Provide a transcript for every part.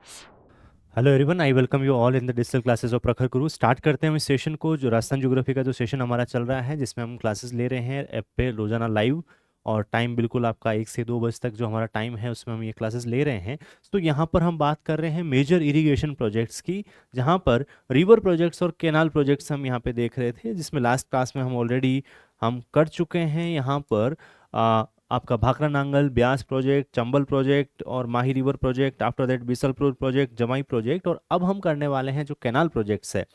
Hello everyone, I welcome you all in the digital classes of प्रखर गुरु। Start करते हैं हम इस सेशन को, जो राजस्थान ज्योग्राफी का जो सेशन हमारा चल रहा है, जिसमें हम क्लासेस ले रहे हैं ऐप पे रोजाना लाइव। और टाइम बिल्कुल आपका 1 से 2 बजे तक जो हमारा टाइम है उसमें हम ये क्लासेस ले रहे हैं। तो यहाँ पर हम बात कर रहे हैं मेजर इरिगेशन प्रोजेक्ट्स की, जहाँ पर रिवर प्रोजेक्ट्स और केनाल प्रोजेक्ट्स हम यहाँ पे देख रहे थे, जिसमें लास्ट क्लास में हम ऑलरेडी हम कर चुके हैं। यहाँ पर आपका भाखड़ा नांगल ब्यास प्रोजेक्ट, चंबल प्रोजेक्ट और Mahi river project, after that Bisalpur project, Jamai project, और अब हम करने वाले हैं जो कैनाल प्रोजेक्ट्स है।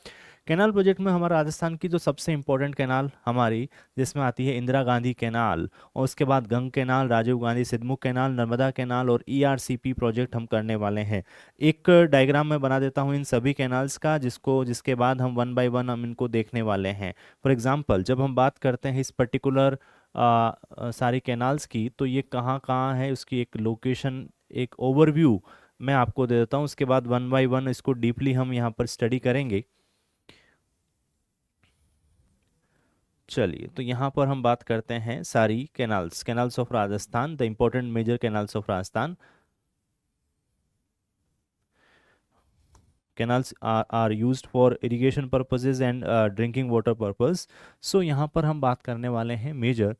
कैनाल प्रोजेक्ट में हमारा राजस्थान की जो सबसे इंपॉर्टेंट कैनाल हमारी, जिसमें आती है इंदिरा गांधी कैनाल, और उसके बाद Gang canal, Rajiv Gandhi Siddhmukh canal, Narmada canal और ईआरसीपी प्रोजेक्ट हम करने वाले हैं। एक डायग्राम मैं बना देता हूँ इन सभी कैनाल्स का, जिसके बाद हम वन बाय वन हम इनको देखने वाले हैं। फॉर एग्जाम्पल, जब हम बात करते हैं इस पर्टिकुलर सारी कैनाल्स की, तो ये कहाँ कहाँ है उसकी एक लोकेशन, एक ओवरव्यू मैं आपको दे देता हूँ। उसके बाद वन बाय वन इसको डीपली हम यहाँ पर स्टडी करेंगे। चलिए, तो यहाँ पर हम बात करते हैं सारी canals, canals of Rajasthan, the important major canals of Rajasthan. Canals are used for irrigation purposes and drinking water purpose. So यहाँ पर हम बात करने वाले हैं मेजर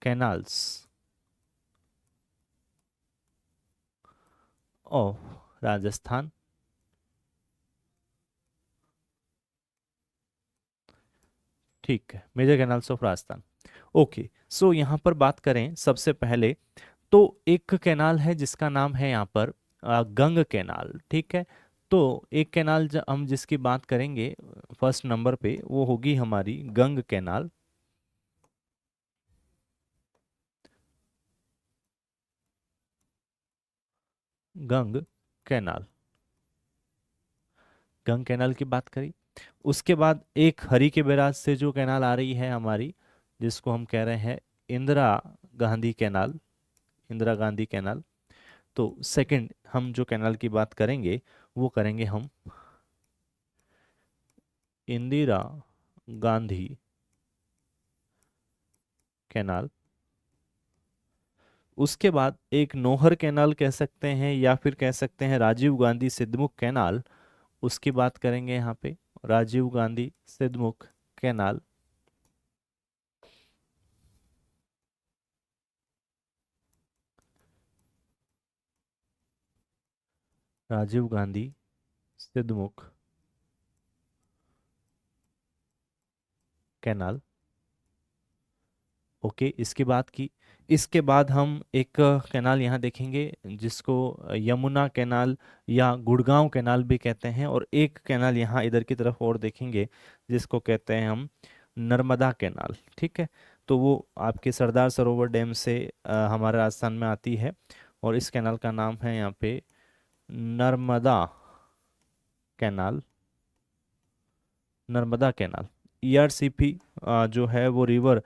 कैनाल्स ऑफ राजस्थान। ठीक है, major canals of Rajasthan. Okay, so यहाँ पर बात करें सबसे पहले, तो एक कैनाल है जिसका नाम है यहाँ पर गंग कैनाल। ठीक है, तो एक कैनाल हम जिसकी बात करेंगे फर्स्ट नंबर पे, वो होगी हमारी गंग कैनाल। गंग कैनाल, गंग कैनाल की बात करी। उसके बाद एक हरी के बैराज से जो कैनाल आ रही है हमारी, जिसको हम कह रहे हैं इंदिरा गांधी कैनाल, इंदिरा गांधी कैनाल। तो सेकंड हम जो कैनाल की बात करेंगे, वो करेंगे हम इंदिरा गांधी कैनाल। उसके बाद एक नौहर कैनाल कह सकते हैं, या फिर कह सकते हैं राजीव गांधी सिद्धमुख कैनाल। उसकी बात करेंगे यहाँ पे, Rajiv Gandhi Siddhmukh canal. Rajiv Gandhi Siddhmukh canal. Okay, इसकी बात की। इसके बाद हम एक कैनाल यहाँ देखेंगे, जिसको यमुना कैनाल या गुड़गांव कैनाल भी कहते हैं, और एक कैनाल यहाँ इधर की तरफ और देखेंगे, जिसको कहते हैं हम नर्मदा कैनाल। ठीक है, तो वो आपके सरदार सरोवर डैम से हमारे राजस्थान में आती है, और इस कैनाल का नाम है यहाँ पे Narmada canal, Narmada canal. ERCP जो है वो रिवर,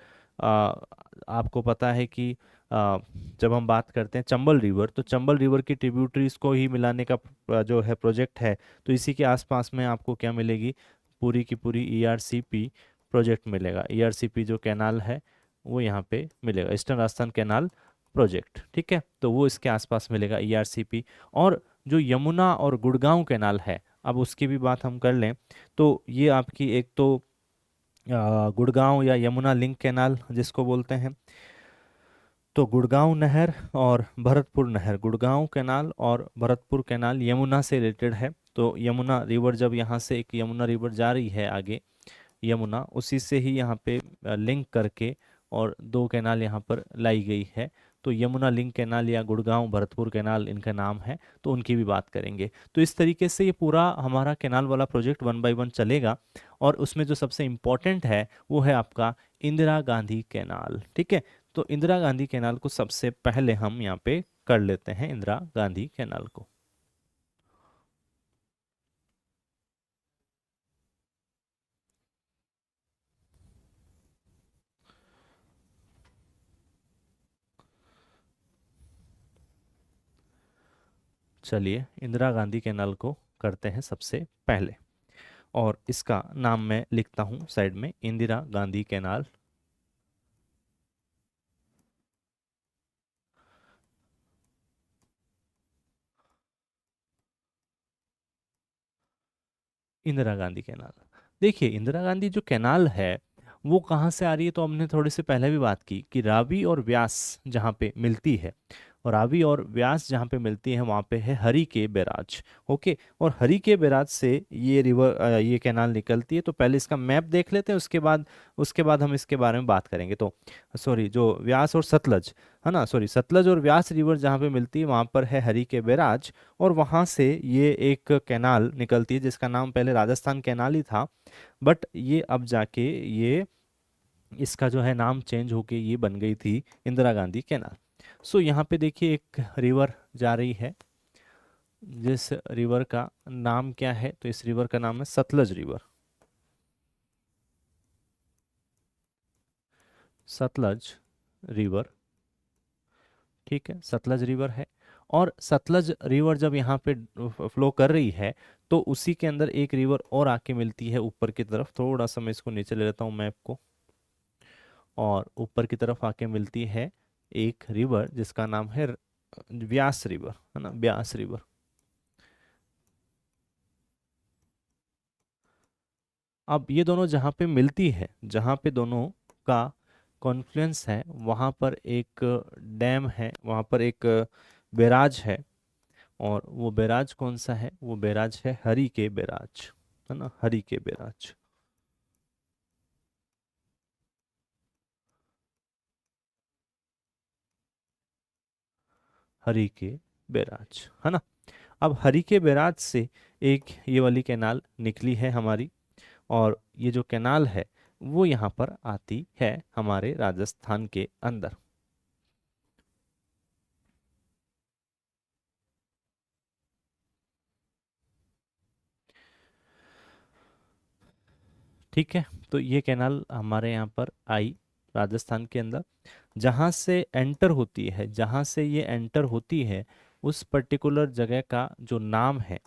आपको पता है कि जब हम बात करते हैं चंबल रिवर, तो चंबल रिवर की ट्रिब्यूटरीज को ही मिलाने का जो है प्रोजेक्ट है। तो इसी के आसपास में आपको क्या मिलेगी, पूरी की पूरी ईआरसीपी प्रोजेक्ट मिलेगा। ईआरसीपी जो कैनाल है वो यहाँ पे मिलेगा, ईस्टर्न राजस्थान कैनाल प्रोजेक्ट। ठीक है, तो वो इसके आसपास मिलेगा ईआरसीपी। और जो यमुना और गुड़गांव कैनाल है, अब उसकी भी बात हम कर लें, तो ये आपकी एक तो गुड़गांव या यमुना लिंक कैनाल जिसको बोलते हैं, तो गुड़गांव नहर और भरतपुर नहर, गुड़गांव कैनाल और भरतपुर कैनाल यमुना से रिलेटेड है। तो यमुना रिवर, जब यहाँ से एक यमुना रिवर जा रही है आगे, यमुना उसी से ही यहाँ पे लिंक करके और दो कैनाल यहाँ पर लाई गई है। तो यमुना लिंक कैनाल या गुड़गांव भरतपुर कैनाल इनका नाम है, तो उनकी भी बात करेंगे। तो इस तरीके से ये पूरा हमारा कैनाल वाला प्रोजेक्ट वन बाय वन चलेगा। और उसमें जो सबसे इम्पोर्टेंट है वो है आपका इंदिरा गांधी कैनाल। ठीक है, तो इंदिरा गांधी कैनाल को सबसे पहले हम यहाँ पे कर लेते हैं, इंदिरा गांधी कैनाल को। चलिए, इंदिरा गांधी कैनाल को करते हैं सबसे पहले, और इसका नाम मैं लिखता हूँ साइड में, इंदिरा गांधी कैनाल। इंदिरा गांधी कैनाल। देखिए इंदिरा गांधी जो कैनाल है वो कहाँ से आ रही है, तो हमने थोड़ी से पहले भी बात की कि रावी और व्यास जहाँ पे मिलती है, और रावी और व्यास जहाँ पे मिलती है वहाँ पे है हरि के बैराज। ओके, और हरि के बैराज से ये ये कैनाल निकलती है। तो पहले इसका मैप देख लेते हैं, उसके बाद हम इसके बारे में बात करेंगे। तो सॉरी, जो व्यास और सतलज है ना, सॉरी सतलज और व्यास रिवर जहाँ पे मिलती है वहाँ पर है हरि के बैराज, और वहाँ से ये एक कैनाल निकलती है जिसका नाम पहले राजस्थान कैनाल ही था, बट ये अब जाके ये इसका जो है नाम चेंज होके ये बन गई थी इंदिरा गांधी कैनाल। सो यहाँ पे देखिए एक रिवर जा रही है, जिस रिवर का नाम क्या है, तो इस रिवर का नाम है सतलज रिवर। सतलज रिवर, ठीक है, सतलज रिवर है। और सतलज रिवर जब यहाँ पे फ्लो कर रही है तो उसी के अंदर एक रिवर और आके मिलती है ऊपर की तरफ। थोड़ा सा मैं इसको नीचे ले लेता हूँ मैप को, और ऊपर की तरफ आके मिलती है एक रिवर जिसका नाम है व्यास रिवर, है ना, व्यास रिवर। अब ये दोनों जहाँ पे मिलती है, जहाँ पे दोनों का कॉन्फ्लुएंस है, वहाँ पर एक डैम है, वहाँ पर एक बैराज है। और वो बैराज कौन सा है, वो बैराज है हरि के बैराज, है ना, हरि के बैराज। हरि के बैराज, है ना। अब हरि के बैराज से एक ये वाली कैनाल निकली है हमारी, और ये जो कैनाल है वो यहाँ पर आती है हमारे राजस्थान के अंदर। ठीक है, तो ये कैनाल हमारे यहाँ पर आई राजस्थान के अंदर, जहाँ से एंटर होती है, जहाँ से ये एंटर होती है उस पर्टिकुलर जगह का जो नाम है,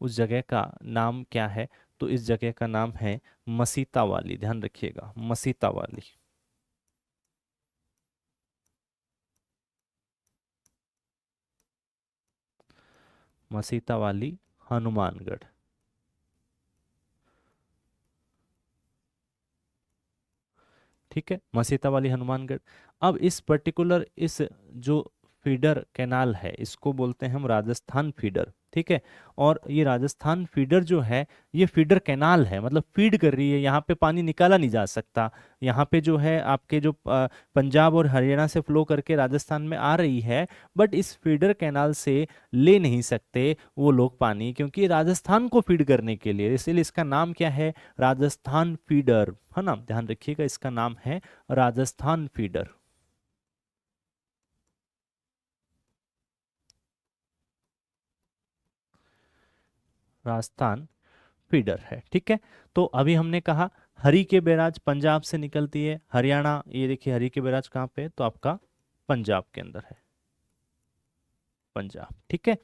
उस जगह का नाम क्या है, तो इस जगह का नाम है मसीता वाली। ध्यान रखिएगा, मसीता वाली। मसीता वाली हनुमानगढ़। ठीक है, मसीता वाली हनुमानगढ़। अब इस पर्टिकुलर इस जो फीडर कैनाल है इसको बोलते हैं हम राजस्थान फीडर। ठीक है, और ये राजस्थान फीडर जो है ये फीडर कैनाल है, मतलब फीड कर रही है, यहाँ पे पानी निकाला नहीं जा सकता। यहाँ पे जो है आपके जो पंजाब और हरियाणा से फ्लो करके राजस्थान में आ रही है, बट इस फीडर कैनाल से ले नहीं सकते वो लोग पानी, क्योंकि ये राजस्थान को फीड करने के लिए, इसीलिए इसका नाम क्या है, राजस्थान फीडर, है ना। ध्यान रखिएगा, इसका नाम है राजस्थान फीडर। राजस्थान फीडर है, ठीक है। तो अभी हमने कहा हरी के बैराज पंजाब से निकलती है, हरियाणा, ये देखिए हरी के बैराज कहाँ पे है, तो आपका पंजाब के अंदर है, पंजाब। ठीक है,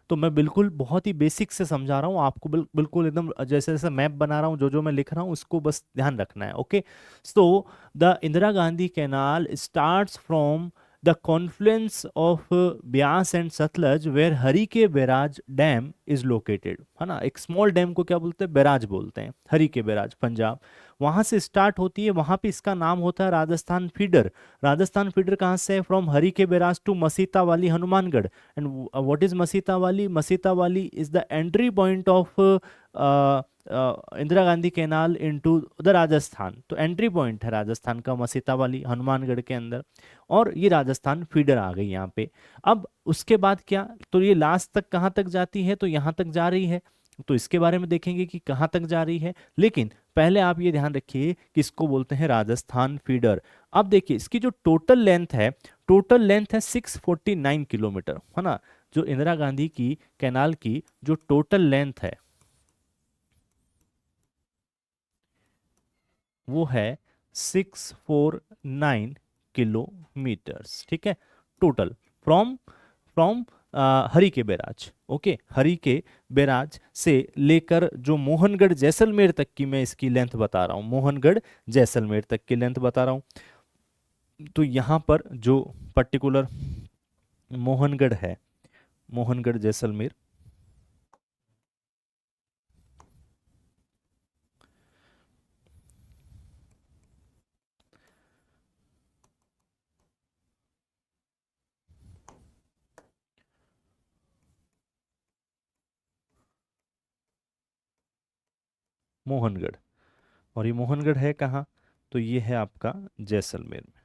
तो मैं बिल्कुल बहुत ही बेसिक से समझा रहा हूँ आपको, बिल्कुल एकदम जैसे जैसे मैप बना रहा हूँ, जो जो मैं लिख रहा हूँ उसको बस ध्यान रखना है। Okay, so the Indira Gandhi canal starts from the confluence of Beas and Sutlej where Harike barrage dam is located, है ना। एक स्मॉल डैम को क्या बोलते हैं, बैराज बोलते हैं, हरी के बैराज पंजाब, वहां से स्टार्ट होती है, वहां पे इसका नाम होता है राजस्थान फीडर। राजस्थान फीडर कहाँ से है, फ्रॉम हरी के barrage to Masitawali Hanumangarh. And what is Masita वाली, मसीता वाली is the entry point of Indira Gandhi canal into the Rajasthan. तो एंट्री पॉइंट है राजस्थान का मसीता वाली हनुमानगढ़ के अंदर, और ये राजस्थान फीडर आ गई यहाँ पे। अब उसके बाद क्या, तो ये लास्ट तक कहाँ तक जाती है, तो यहाँ तक जा रही है, तो इसके बारे में देखेंगे कि कहाँ तक जा रही है। लेकिन पहले आप ये ध्यान रखिए कि इसको बोलते हैं राजस्थान फीडर। अब देखिए इसकी जो टोटल लेंथ है, टोटल लेंथ है 649 किलोमीटर, है ना। जो इंदिरा गांधी की कैनाल की जो टोटल लेंथ है वो है 649 किलोमीटर्स, ठीक है, टोटल फ्रॉम फ्रॉम हरी के बैराज। ओके, हरी के बैराज से लेकर जो मोहनगढ़ जैसलमेर तक की मैं इसकी लेंथ बता रहा हूँ, मोहनगढ़ जैसलमेर तक की लेंथ बता रहा हूँ। तो यहाँ पर जो पर्टिकुलर मोहनगढ़ है, मोहनगढ़ जैसलमेर, मोहनगढ़। और ये मोहनगढ़ है कहाँ? तो ये है आपका जैसलमेर में।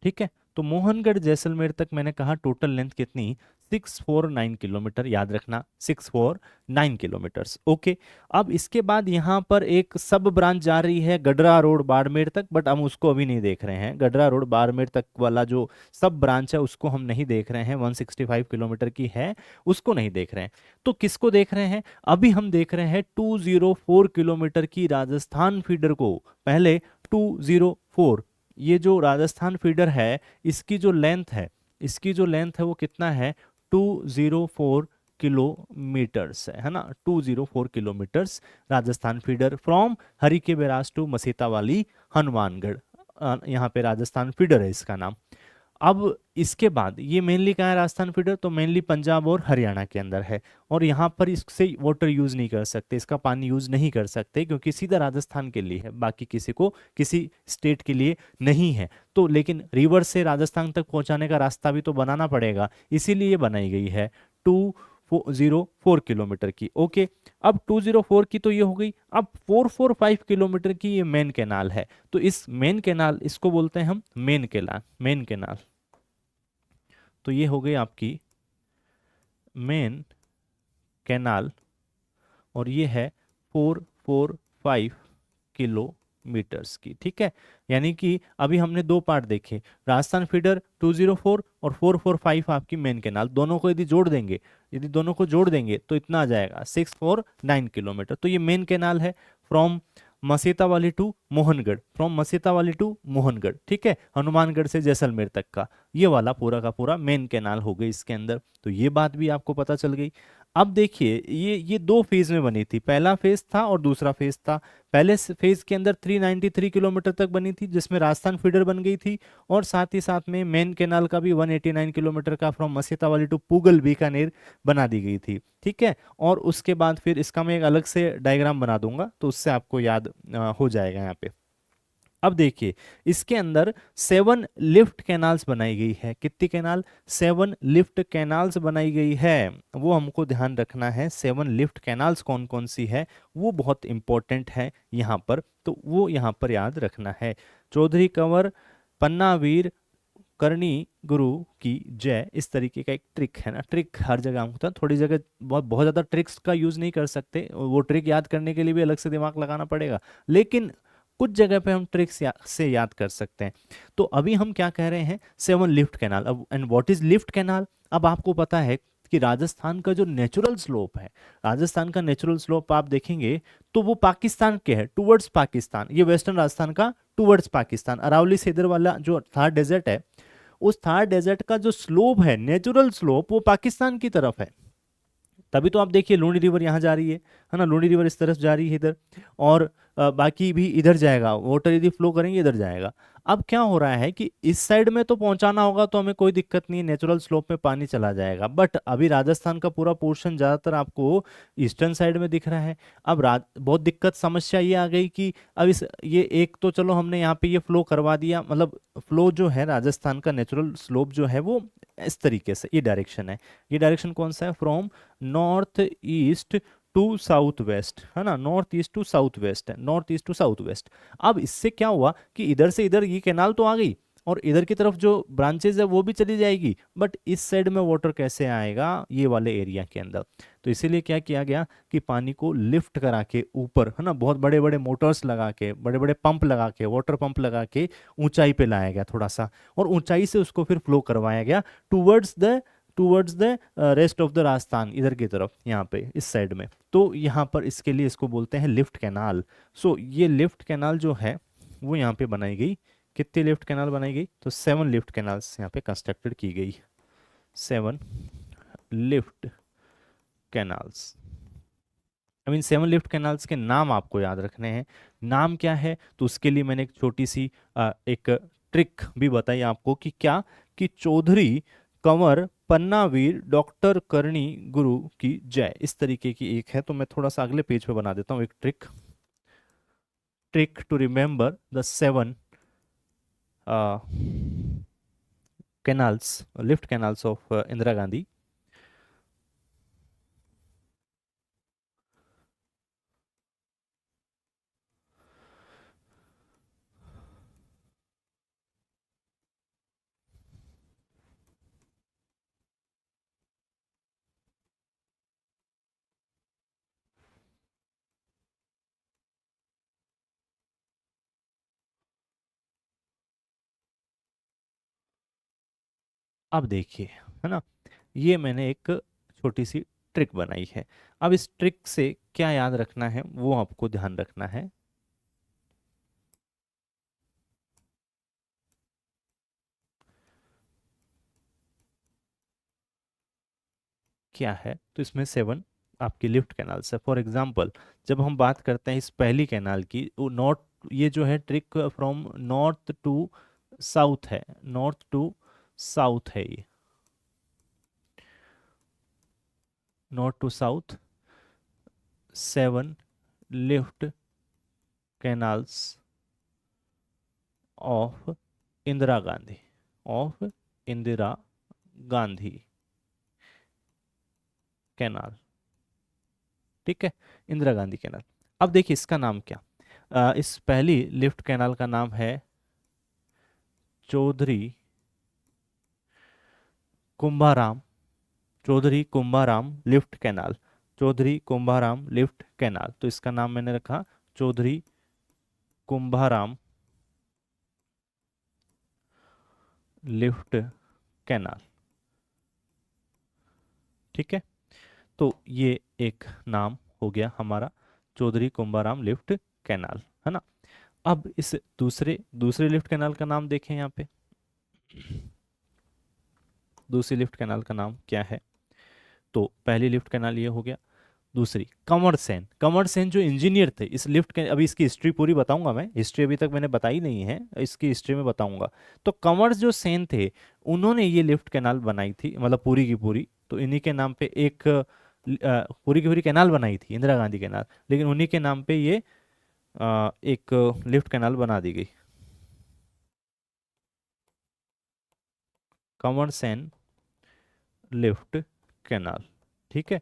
ठीक है, तो मोहनगढ़ जैसलमेर तक मैंने कहा टोटल लेंथ कितनी? 649 किलोमीटर, याद रखना 649 किलोमीटर्स। ओके, अब इसके बाद यहाँ पर एक सब ब्रांच जा रही है गडरा रोड बाड़मेर तक, बट हम उसको अभी नहीं देख रहे हैं। गडरा रोड बाड़मेर तक वाला जो सब ब्रांच है उसको हम नहीं देख रहे हैं, 165 किलोमीटर की है, उसको नहीं देख रहे हैं। तो किसको देख रहे हैं? अभी हम देख रहे हैं 204 किलोमीटर की राजस्थान फीडर को। पहले 204, ये जो राजस्थान फीडर है इसकी जो लेंथ है, इसकी जो लेंथ है वो कितना है? 204 किलोमीटर्स है ना, 204 kilometres Rajasthan feeder from Harike barrage to Masitawali Hanumangarh. यहाँ पे राजस्थान फीडर है इसका नाम। अब इसके बाद ये मेनली कहाँ है राजस्थान फीडर? तो मेनली पंजाब और हरियाणा के अंदर है। और यहाँ पर इससे वाटर यूज नहीं कर सकते, इसका पानी यूज नहीं कर सकते, क्योंकि सीधा राजस्थान के लिए है, बाकी किसी को, किसी स्टेट के लिए नहीं है। तो लेकिन रिवर से राजस्थान तक पहुंचाने का रास्ता भी तो बनाना पड़ेगा, इसीलिए बनाई गई है 204 किलोमीटर की। ओके, अब 204 की तो ये हो गई। अब 445 किलोमीटर की ये मेन कैनाल है। तो इस मेन कैनाल, इसको बोलते हैं हम मेन कैनाल, मेन कैनाल। तो ये हो गई आपकी मेन कैनाल, और ये है 445 किलोमीटर्स की। ठीक है, यानी कि अभी हमने दो पार्ट देखे, राजस्थान फीडर 204 और 445 आपकी मेन कैनाल। दोनों को यदि जोड़ देंगे, यदि दोनों को जोड़ देंगे तो इतना आ जाएगा 649 किलोमीटर। तो ये मेन कैनाल है from Masitawali to Mohangarh, from Masitawali to Mohangarh. ठीक है, हनुमानगढ़ से जैसलमेर तक का ये वाला पूरा का पूरा मेन कैनाल हो गई इसके अंदर। तो ये बात भी आपको पता चल गई। अब देखिए, ये दो फेज में बनी थी, पहला फेज था और दूसरा फेज था। पहले फेज के अंदर 393 किलोमीटर तक बनी थी, जिसमें राजस्थान फीडर बन गई थी, और साथ ही साथ में मेन कैनाल का भी 189 किलोमीटर का फ्रॉम मसीतावाली टू पूगल बीकानेर बना दी गई थी। ठीक है, और उसके बाद फिर इसका मैं एक अलग से डायग्राम बना दूंगा, तो उससे आपको याद हो जाएगा यहाँ पे। अब देखिए, इसके अंदर 7 लिफ्ट कैनाल्स बनाई गई है। कितनी कैनाल? 7 लिफ्ट कैनाल्स बनाई गई है, वो हमको ध्यान रखना है। 7 लिफ्ट कैनाल्स कौन कौन सी है वो बहुत इंपॉर्टेंट है यहाँ पर, तो वो यहाँ पर याद रखना है। चौधरी कंवर, पन्ना वीर, करणी गुरु की जय, इस तरीके का एक ट्रिक है ना। ट्रिक हर जगह होता है, थोड़ी जगह बहुत बहुत ज़्यादा ट्रिक्स का यूज़ नहीं कर सकते, वो ट्रिक याद करने के लिए भी अलग से दिमाग लगाना पड़ेगा, लेकिन कुछ जगह पे हम ट्रिक्स से याद कर सकते हैं। तो अभी हम क्या कह रहे हैं? 7 लिफ्ट कैनाल। अब and what is lift canal? अब आपको पता है कि राजस्थान का जो नेचुरल स्लोप है, राजस्थान का नेचुरल स्लोप आप देखेंगे तो वो पाकिस्तान के है, टुवर्ड्स पाकिस्तान। ये वेस्टर्न राजस्थान का टुवर्ड्स पाकिस्तान, अरावली से इधर वाला जो थार डेजर्ट है, उस थार डेजर्ट का जो स्लोप है, नेचुरल स्लोप, वो पाकिस्तान की तरफ है। तभी तो आप देखिए लूनी रिवर यहाँ जा रही है ना, लूनी रिवर इस तरफ जा रही है इधर, और बाकी भी इधर जाएगा, वाटर यदि फ्लो करेंगे इधर जाएगा। अब क्या हो रहा है कि इस साइड में तो पहुंचाना होगा तो हमें कोई दिक्कत नहीं है, नेचुरल स्लोप में पानी चला जाएगा, बट अभी राजस्थान का पूरा पोर्शन ज़्यादातर आपको ईस्टर्न साइड में दिख रहा है। अब बहुत दिक्कत समस्या ये आ गई कि अब इस ये एक तो चलो हमने यहाँ पे ये फ्लो करवा दिया, मतलब फ्लो जो है राजस्थान का नेचुरल स्लोप जो है वो इस तरीके से, ये डायरेक्शन है। ये डायरेक्शन कौन सा है? From north east to south west, है ना, north east to south west है, north east to south west. अब इससे क्या हुआ कि इधर से इधर ये कैनाल तो आ गई, और इधर की तरफ जो ब्रांचेज है वो भी चली जाएगी, बट इस साइड में वाटर कैसे आएगा? ये वाले एरिया के अंदर। तो इसीलिए क्या किया गया कि पानी को लिफ्ट करा के ऊपर, है ना, बहुत बड़े बड़े मोटर्स लगा के, बड़े बड़े पंप लगा के, वाटर पंप लगा के ऊंचाई पे लाया गया थोड़ा सा, और ऊंचाई से उसको फिर फ्लो करवाया गया towards the rest of the Rajasthan, इधर की तरफ, यहाँ पे इस साइड में। तो यहाँ पर इसके लिए इसको बोलते हैं लिफ्ट कैनाल। सो ये लिफ्ट कैनाल जो है वो यहाँ पे बनाई गई। कितनी लिफ्ट कैनाल बनाई गई? तो 7 लिफ्ट कैनाल्स यहाँ पे कंस्ट्रक्टेड की गई, 7 lift canals. I mean 7 lift canals के नाम आपको याद रखने हैं। नाम क्या है? तो उसके लिए मैंने एक छोटी सी एक ट्रिक भी बताई आपको कि क्या, कि चौधरी कंवर पन्नावीर डॉक्टर करणी गुरु की जय, इस तरीके की एक है। तो मैं थोड़ा सा अगले पेज पे बना देता हूँ एक trick, trick to remember the 7 canals, lift canals of Indira Gandhi. अब देखिए, है ना, ये मैंने एक छोटी सी ट्रिक बनाई है। अब इस ट्रिक से क्या याद रखना है वो आपको ध्यान रखना है। क्या है, तो इसमें 7 आपकी लिफ्ट कैनाल्स है। फॉर एग्जांपल, जब हम बात करते हैं इस पहली कैनाल की, वो नॉर्थ, ये जो है trick from north to south है, नॉर्थ टू साउथ है ये, north to south 7 lift canals of Indira Gandhi, of Indira Gandhi canal. ठीक है, इंदिरा गांधी कैनाल। अब देखिए इसका नाम क्या, इस पहली लिफ्ट कैनाल का नाम है Chaudhary Kumbharam, Chaudhary Kumbharam lift canal, Chaudhary Kumbharam lift canal. तो इसका नाम मैंने रखा चौधरी कुंभाराम लिफ्ट कैनाल। ठीक है, तो ये एक नाम हो गया हमारा, चौधरी कुंभाराम लिफ्ट कैनाल, है ना। अब इस दूसरे दूसरे लिफ्ट कैनाल का नाम देखें यहाँ पे, दूसरी लिफ्ट कैनाल का नाम क्या है। तो पहली लिफ्ट कैनाल ये हो गया, दूसरी कंवर सेन, कंवर सेन जो इंजीनियर थे इस लिफ्ट के, अभी इसकी हिस्ट्री पूरी बताऊंगा मैं, हिस्ट्री अभी तक मैंने बताई नहीं है, इसकी हिस्ट्री में बताऊंगा। तो कंवर जो सेन थे, उन्होंने ये लिफ्ट कैनाल बनाई थी, मतलब पूरी की पूरी, तो इन्हीं के नाम पे एक पूरी की पूरी कैनाल बनाई थी, इंदिरा गांधी कैनाल, लेकिन उन्हीं के नाम पे ये एक लिफ्ट कैनाल बना दी गई, कंवर सेन लिफ्ट कैनाल। ठीक है,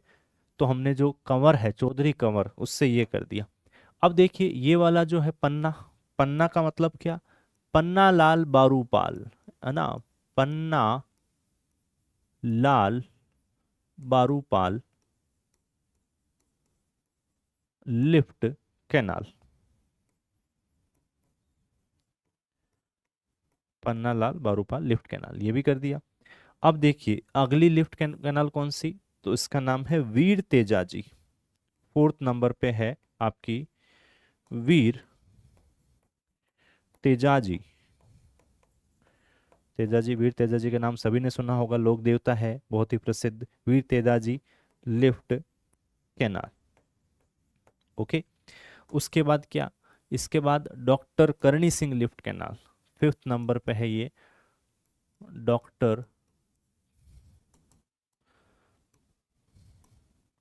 तो हमने जो कंवर है, चौधरी कंवर, उससे ये कर दिया। अब देखिए ये वाला जो है पन्ना, पन्ना का मतलब क्या, पन्ना लाल बारूपाल, है ना, Panna Lal Barupal lift canal, Panna Lal Barupal lift canal, ये भी कर दिया। अब देखिए अगली लिफ्ट कैनाल कौन सी, तो इसका नाम है वीर तेजाजी, फोर्थ नंबर पे है आपकी वीर तेजाजी, तेजाजी, वीर तेजाजी का नाम सभी ने सुना होगा, लोक देवता है बहुत ही प्रसिद्ध, Veer Tejaji lift canal. Okay, उसके बाद क्या, इसके बाद doctor Karni Singh lift canal, fifth number पे है ये, doctor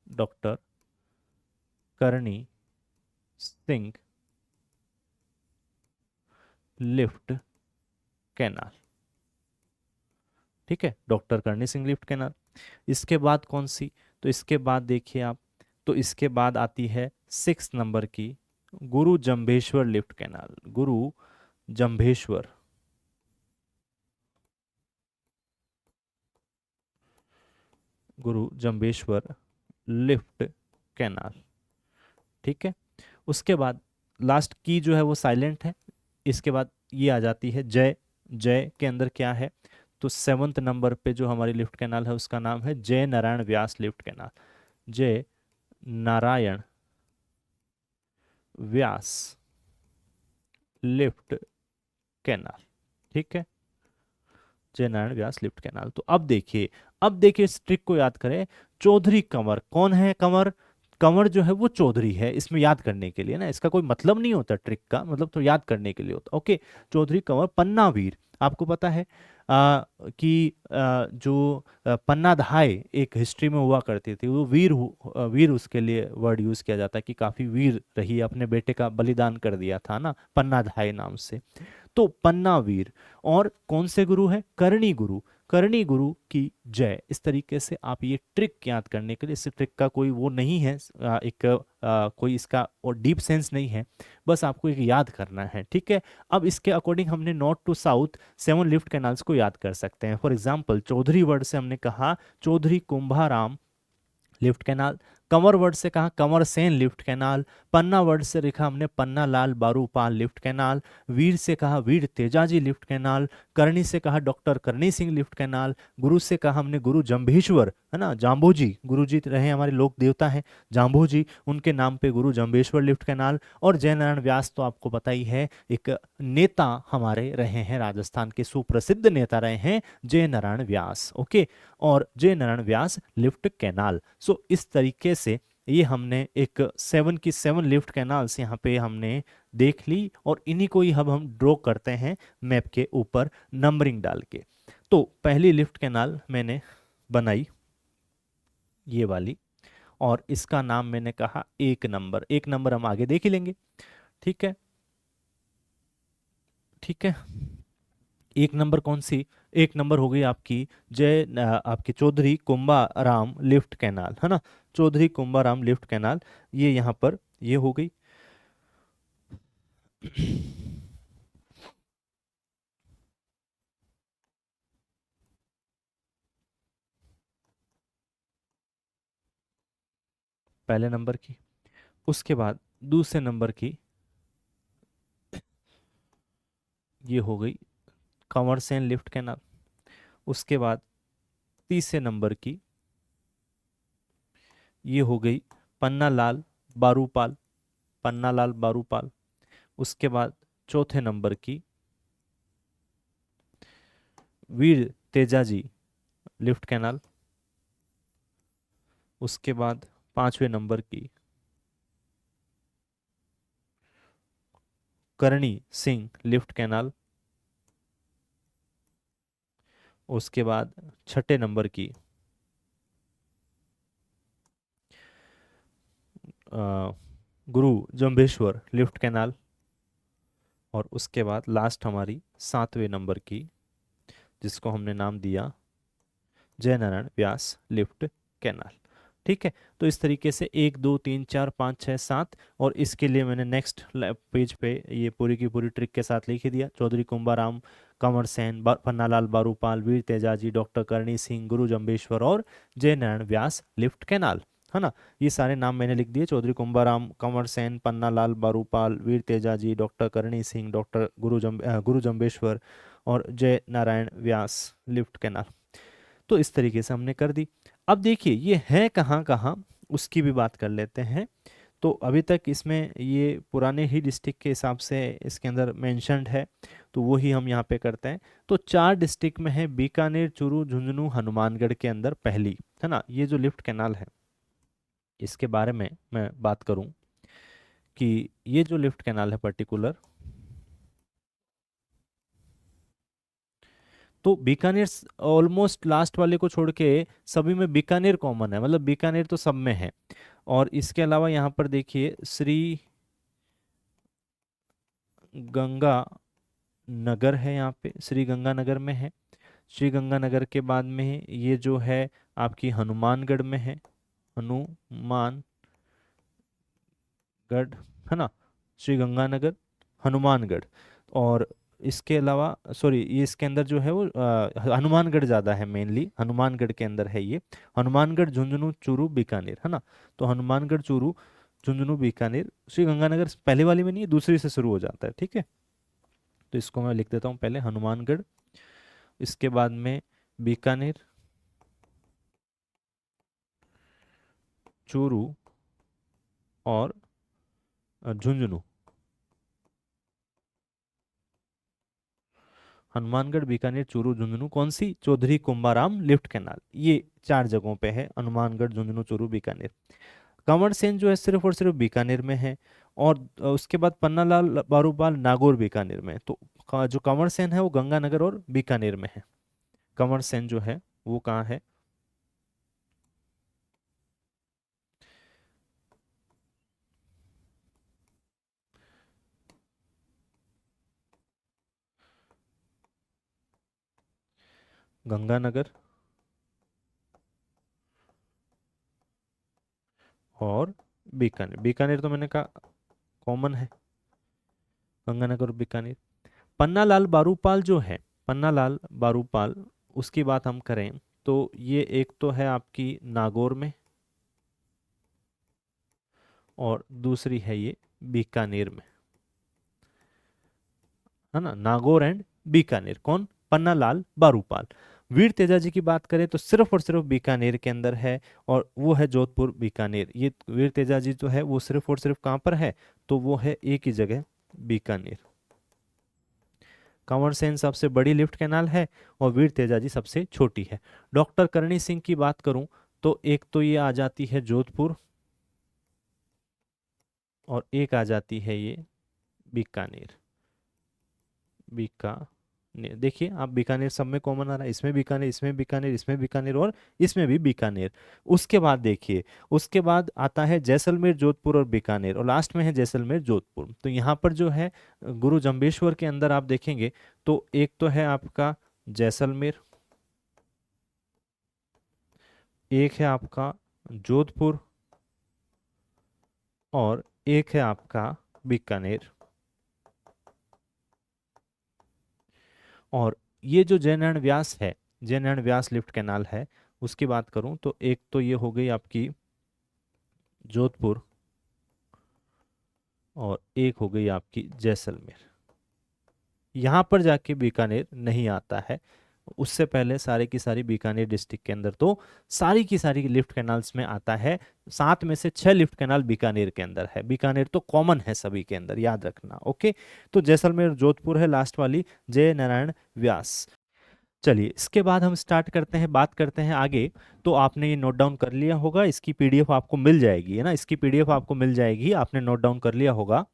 doctor Karni Singh lift canal. ठीक है, doctor Karni Singh lift canal. इसके बाद कौन सी, तो इसके बाद देखिए आप, तो इसके बाद आती है सिक्स नंबर की गुरु जम्भेश्वर लिफ्ट कैनाल, गुरु जम्भेश्वर, गुरु जम्भेश्वर लिफ्ट कैनाल। ठीक है, उसके बाद लास्ट की जो है वो साइलेंट है, इसके बाद ये आ जाती है जय, जय के अंदर क्या है, तो सेवंथ नंबर पे जो हमारी लिफ्ट कैनाल है उसका नाम है जय नारायण व्यास लिफ्ट कैनाल, जय नारायण व्यास लिफ्ट कैनाल। ठीक है, जय नारायण व्यास लिफ्ट कैनाल। तो अब देखिए, अब देखिए इस ट्रिक को याद करें, चौधरी कंवर कौन है, कंवर, कंवर जो है वो चौधरी है, इसमें याद करने के लिए ना, इसका कोई मतलब नहीं होता ट्रिक का, मतलब तो याद करने के लिए होता। ओके, चौधरी कंवर पन्ना वीर, आपको पता है कि जो पन्ना धाय एक हिस्ट्री में हुआ करती थी, वो वीर वीर उसके लिए वर्ड यूज किया जाता है कि काफी वीर रही, अपने बेटे का बलिदान कर दिया था ना, पन्ना धाय नाम से। तो पन्ना वीर, और कौन से गुरु है, करणी गुरु, करणी गुरु की जय। इस तरीके से आप ये ट्रिक याद करने के लिए, इस ट्रिक का कोई वो नहीं है, एक कोई इसका और डीप सेंस नहीं है, बस आपको एक याद करना है। ठीक है, अब इसके अकॉर्डिंग हमने north to south 7 lift canals को याद कर सकते हैं। फॉर एग्जाम्पल चौधरी वर्ड से हमने कहा Chaudhary Kumbharam lift canal, Kanwar word से कहा Kanwar Sen lift canal, Panna word से लिखा हमने पन्ना लाल बारूपाल लिफ्ट कैनाल, वीर से कहा वीर तेजाजी लिफ्ट कैनाल, करणी से कहा doctor Karni Singh lift canal, गुरु से कहा हमने गुरु जम्भेश्वर, है ना, जाम्बोजी गुरु जी रहे हमारे लोक देवता हैं जाम्बोजी, उनके नाम पे गुरु जम्भेश्वर लिफ्ट कैनाल। और जयनारायण व्यास तो आपको पता ही है, एक नेता हमारे रहे हैं, राजस्थान के सुप्रसिद्ध नेता रहे हैं जयनारायण व्यास। ओके, और जयनारायण व्यास लिफ्ट कैनाल। सो इस तरीके से ये हमने एक 7 लिफ्ट कैनाल्स यहाँ पे हमने देख ली, और इन्हीं को ही अब हम ड्रॉ करते हैं मैप के ऊपर नंबरिंग डाल के। तो पहली लिफ्ट कैनाल मैंने बनाई ये वाली, और इसका नाम मैंने कहा 1 नंबर। 1 नंबर हम आगे देख ही लेंगे, ठीक है, ठीक है। 1 नंबर कौन सी? 1 नंबर हो गई आपकी आपकी चौधरी कुंभाराम लिफ्ट कैनाल, है ना, चौधरी कुंभाराम लिफ्ट कैनाल, ये यहाँ पर ये हो गई। पहले नंबर की, उसके बाद दूसरे नंबर की ये हो गई कंवर सेन लिफ्ट कैनाल, उसके बाद तीसरे नंबर की ये हो गई पन्ना लाल बारूपाल, पन्ना लाल बारूपाल, उसके बाद चौथे नंबर की वीर तेजाजी लिफ्ट कैनाल, उसके बाद 5वें नंबर की करणी सिंह लिफ्ट कैनाल, उसके बाद 6ठे नंबर की गुरु जम्भेश्वर लिफ्ट कैनाल, और उसके बाद लास्ट हमारी 7वें नंबर की, जिसको हमने नाम दिया जयनारायण व्यास लिफ्ट कैनाल। ठीक है, तो इस तरीके से 1 2 3 4 5 6 7, और इसके लिए मैंने नेक्स्ट पेज पे ये पूरी की पूरी ट्रिक के साथ लिख ही दिया। चौधरी कुंभाराम, कंवर सेन, पन्नालाल बारूपाल, वीर तेजाजी, डॉक्टर करणी सिंह, गुरु जम्बेश्वर और जयनारायण व्यास लिफ्ट कैनाल, है ना। ये सारे नाम मैंने लिख दिए, चौधरी कुंभाराम, कंवर सेन, पन्नालाल बारूपाल, वीर तेजाजी, डॉक्टर करणी सिंह, डॉक्टर गुरु जम्बेश्वर और जय नारायण व्यास लिफ्ट कैनाल। तो इस तरीके से हमने कर दी। अब देखिए ये है कहाँ कहाँ, उसकी भी बात कर लेते हैं। तो अभी तक इसमें ये पुराने ही डिस्ट्रिक्ट के हिसाब से इसके अंदर मेंशन्ड है, तो वो ही हम यहाँ पे करते हैं। तो 4 डिस्ट्रिक्ट में है, बीकानेर, चूरू, झुंझुनू, हनुमानगढ़ के अंदर पहली, है ना, ये जो लिफ्ट कैनाल है इसके बारे में मैं बात करूं कि ये जो लिफ्ट कैनाल है पर्टिकुलर, तो बीकानेर ऑलमोस्ट लास्ट वाले को छोड़ के सभी में बीकानेर कॉमन है, मतलब बीकानेर तो सब में है। और इसके अलावा यहाँ पर देखिए श्री गंगा नगर है, यहाँ पे श्री गंगानगर में है। श्री गंगानगर के बाद में ये जो है आपकी हनुमानगढ़ में है, हनुमानगढ़, है ना, श्री गंगानगर, हनुमानगढ़। और इसके अलावा सॉरी, ये इसके अंदर जो है वो हनुमानगढ़ ज़्यादा है, मेनली हनुमानगढ़ के अंदर है ये। हनुमानगढ़, झुंझुनू, चूरू, बीकानेर, है ना। तो हनुमानगढ़, चूरू, झुंझुनू, बीकानेर, श्री गंगानगर पहले वाली में नहीं है, दूसरी से शुरू हो जाता है, ठीक है। तो इसको मैं लिख देता हूँ पहले हनुमानगढ़, इसके बाद में बीकानेर, चूरू और झुंझुनू। हनुमानगढ़, बीकानेर, चूरू, झुंझुनू, कौन सी? चौधरी कुंभाराम लिफ्ट कैनाल, ये 4 जगहों पे है, हनुमानगढ़, झुंझुनू, चूरू, बीकानेर। कंवर सेन जो है सिर्फ और सिर्फ बीकानेर में है, और उसके बाद पन्नालाल बारूपाल नागौर बीकानेर में है। तो जो कंवर सेन है वो गंगानगर और बीकानेर में है। कंवर सेन जो है वो कहाँ है? गंगानगर और बीकानेर। बीकानेर तो मैंने कहा कॉमन है, गंगानगर और बीकानेर। पन्नालाल बारूपाल जो है, पन्नालाल बारूपाल, उसकी बात हम करें तो ये एक तो है आपकी नागौर में, और दूसरी है ये बीकानेर में, है ना, नागौर एंड बीकानेर। कौन? पन्नालाल बारूपाल। वीर तेजा जी की बात करें तो सिर्फ और सिर्फ बीकानेर के अंदर है, और वो है जोधपुर बीकानेर। ये वीर तेजा जी जो है वो सिर्फ और सिर्फ कहाँ पर है, तो वो है एक ही जगह, बीकानेर। कंवर सेन सबसे बड़ी लिफ्ट कैनाल है और वीर तेजा जी सबसे छोटी है। डॉक्टर करणी सिंह की बात करूं तो एक तो ये आ जाती है जोधपुर, और एक आ जाती है ये बीकानेर। बीकानेर, देखिए आप, बीकानेर सब में कॉमन आ रहा है, इसमें बीकानेर, इसमें बीकानेर, इसमें बीकानेर और इसमें भी बीकानेर। उसके बाद देखिए, उसके बाद आता है जैसलमेर, जोधपुर और बीकानेर, और लास्ट में है जैसलमेर जोधपुर। तो यहाँ पर जो है गुरु जम्बेश्वर के अंदर आप देखेंगे तो एक तो है आपका जैसलमेर, एक है आपका जोधपुर, और एक है आपका बीकानेर। और ये जो जयनारायण व्यास है, जयनारायण व्यास लिफ्ट कैनाल है, उसकी बात करूं तो एक तो ये हो गई आपकी जोधपुर, और एक हो गई आपकी जैसलमेर। यहाँ पर जाके बीकानेर नहीं आता है, उससे पहले सारे की सारी बीकानेर डिस्ट्रिक्ट के अंदर तो सारी की सारी लिफ्ट कैनाल्स में आता है। 7 में से 6 लिफ्ट कैनाल बीकानेर के अंदर है। बीकानेर तो कॉमन है सभी के अंदर, याद रखना। ओके, तो जैसलमेर जोधपुर है लास्ट वाली, जय नारायण व्यास। चलिए इसके बाद हम स्टार्ट करते हैं, बात करते हैं आगे। तो आपने ये नोट डाउन कर लिया होगा, इसकी पीडीएफ आपको मिल जाएगी, है ना, इसकी पीडीएफ आपको मिल जाएगी, आपने नोट डाउन कर लिया होगा।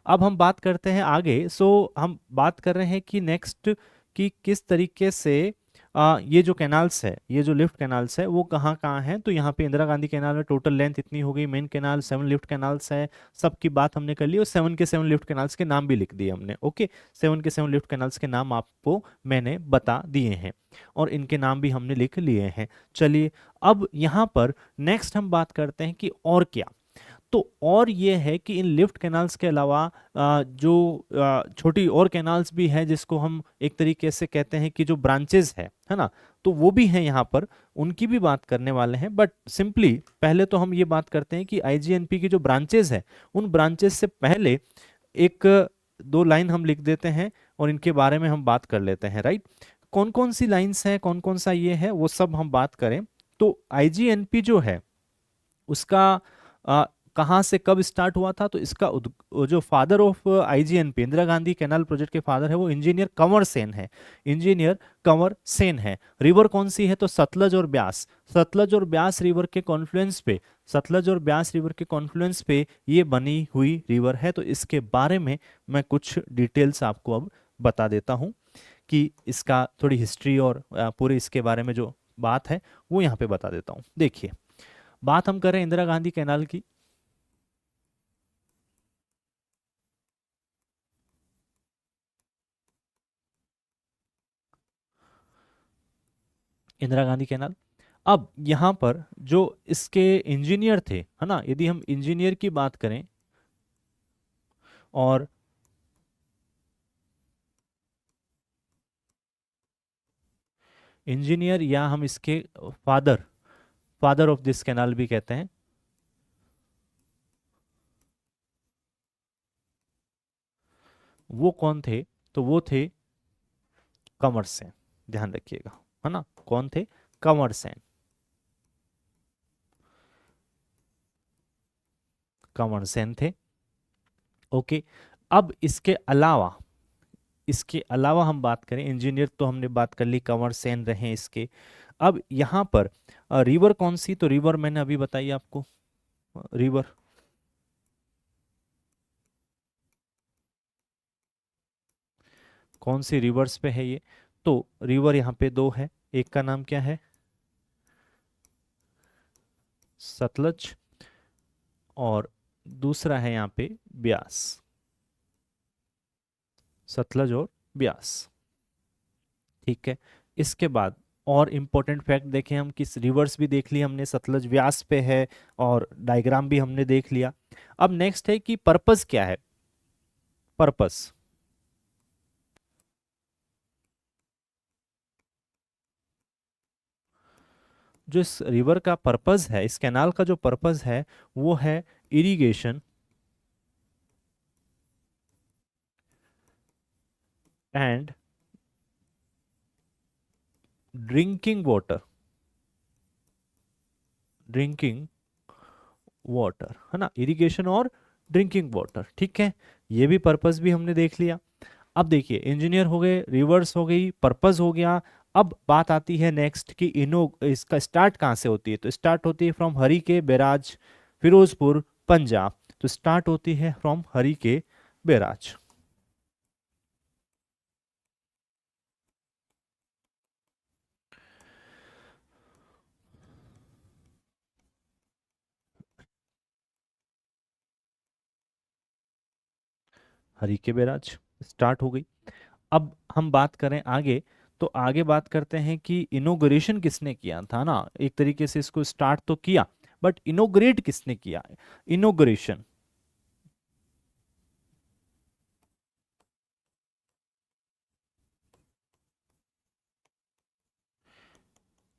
अब हम बात करते हैं आगे। हम बात कर रहे हैं कि नेक्स्ट, कि किस तरीके से ये जो कैनाल्स है, ये जो लिफ्ट कैनाल्स है वो कहाँ कहाँ हैं। तो यहाँ पे इंदिरा गांधी कैनाल में टोटल लेंथ इतनी हो गई, मेन कैनाल 7 लिफ्ट कैनाल्स है, सबकी बात हमने कर ली, और 7 के 7 लिफ्ट कैनाल्स के नाम भी लिख दिए हमने। ओके, 7 के 7 लिफ्ट कैनाल्स के नाम आपको मैंने बता दिए हैं, और इनके नाम भी हमने लिख लिए हैं। चलिए अब यहाँ पर नेक्स्ट हम बात करते हैं कि और क्या। तो और ये है कि इन लिफ्ट कैनाल्स के अलावा जो छोटी और कैनाल्स भी हैं, जिसको हम एक तरीके से कहते हैं कि जो ब्रांचेस है ना, तो वो भी हैं यहाँ पर, उनकी भी बात करने वाले हैं। बट सिंपली पहले तो हम ये बात करते हैं कि आईजीएनपी की जो ब्रांचेस है, उन ब्रांचेस से पहले एक दो लाइन हम लिख देते हैं और इनके बारे में हम बात कर लेते हैं, राइट। कौन कौन सी लाइंस हैं, कौन कौन सा ये है, वो सब हम बात करें। तो आईजीएनपी जो है उसका कहाँ से कब स्टार्ट हुआ था, तो इसका वो जो father of IGNP, Indira Gandhi canal project के फादर है, वो इंजीनियर कंवर सेन है। इंजीनियर कंवर सेन है। रिवर कौन सी है, तो सतलज और ब्यास। सतलज और ब्यास रिवर के कॉन्फ्लुएंस पे, सतलज और ब्यास रिवर के कॉन्फ्लुएंस पे ये बनी हुई रिवर है। तो इसके बारे में मैं कुछ डिटेल्स आपको अब बता देता हूँ, कि इसका थोड़ी हिस्ट्री और पूरे इसके बारे में जो बात है वो यहाँ पे बता देता हूँ। देखिए, बात हम करें इंदिरा गांधी कैनाल की। इंदिरा गांधी कैनाल, अब यहाँ पर जो इसके इंजीनियर थे, है ना, यदि हम इंजीनियर की बात करें, और इंजीनियर या हम इसके father, father of this canal भी कहते हैं, वो कौन थे, तो वो थे कंवर सेन। ध्यान रखिएगा, है ना, कौन थे, कंवर सेन। कंवर सेन थे। ओके, अब इसके अलावा हम बात करें, इंजीनियर तो हमने बात कर ली, कंवर सेन रहे इसके। अब यहाँ पर रिवर कौन सी, तो रिवर मैंने अभी बताई आपको, रिवर कौन सी रिवर्स पे है ये, तो रिवर यहाँ पे दो है, एक का नाम क्या है, सतलज, और दूसरा है यहाँ पे ब्यास। सतलज और ब्यास, ठीक है। इसके बाद और इम्पोर्टेंट फैक्ट देखें हम, किस रिवर्स भी देख लिया हमने, सतलज व्यास पे है, और डायग्राम भी हमने देख लिया। अब नेक्स्ट है कि पर्पस क्या है, पर्पस। जो इस रिवर का पर्पस है, इस कैनाल का जो पर्पस है, वो है irrigation and drinking water, drinking water है ना, इरिगेशन और ड्रिंकिंग वाटर, ठीक है। ये भी पर्पस भी हमने देख लिया। अब देखिए इंजीनियर हो गए, रिवर्स हो गई, पर्पस हो गया। अब बात आती है नेक्स्ट कि इनो इसका स्टार्ट कहाँ से होती है, तो स्टार्ट होती है फ्रॉम हरी के बैराज, फिरोजपुर, पंजाब। तो स्टार्ट होती है फ्रॉम हरी के बैराज। हरी के बैराज स्टार्ट हो गई। अब हम बात करें आगे, तो आगे बात करते हैं कि इनोग्रेशन किसने किया था ना, एक तरीके से इसको स्टार्ट तो किया, बट इनोग्रेट किसने किया, इनोग्रेशन।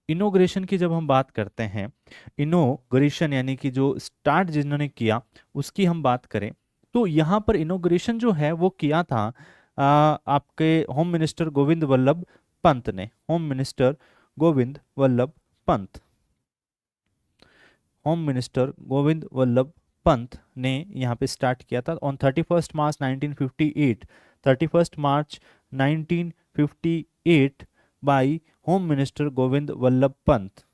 इनोग्रेशन की जब हम बात करते हैं, इनोग्रेशन यानी कि जो स्टार्ट जिन्होंने किया उसकी हम बात करें, तो यहाँ पर इनोग्रेशन जो है वो किया था आपके होम मिनिस्टर गोविंद वल्लभ पंत ने, home minister Govind Vallabh Pant, home minister Govind Vallabh Pant ने यहाँ पे स्टार्ट किया था on 31 March 1958, 31 March 1958 by home minister Govind Vallabh Pant.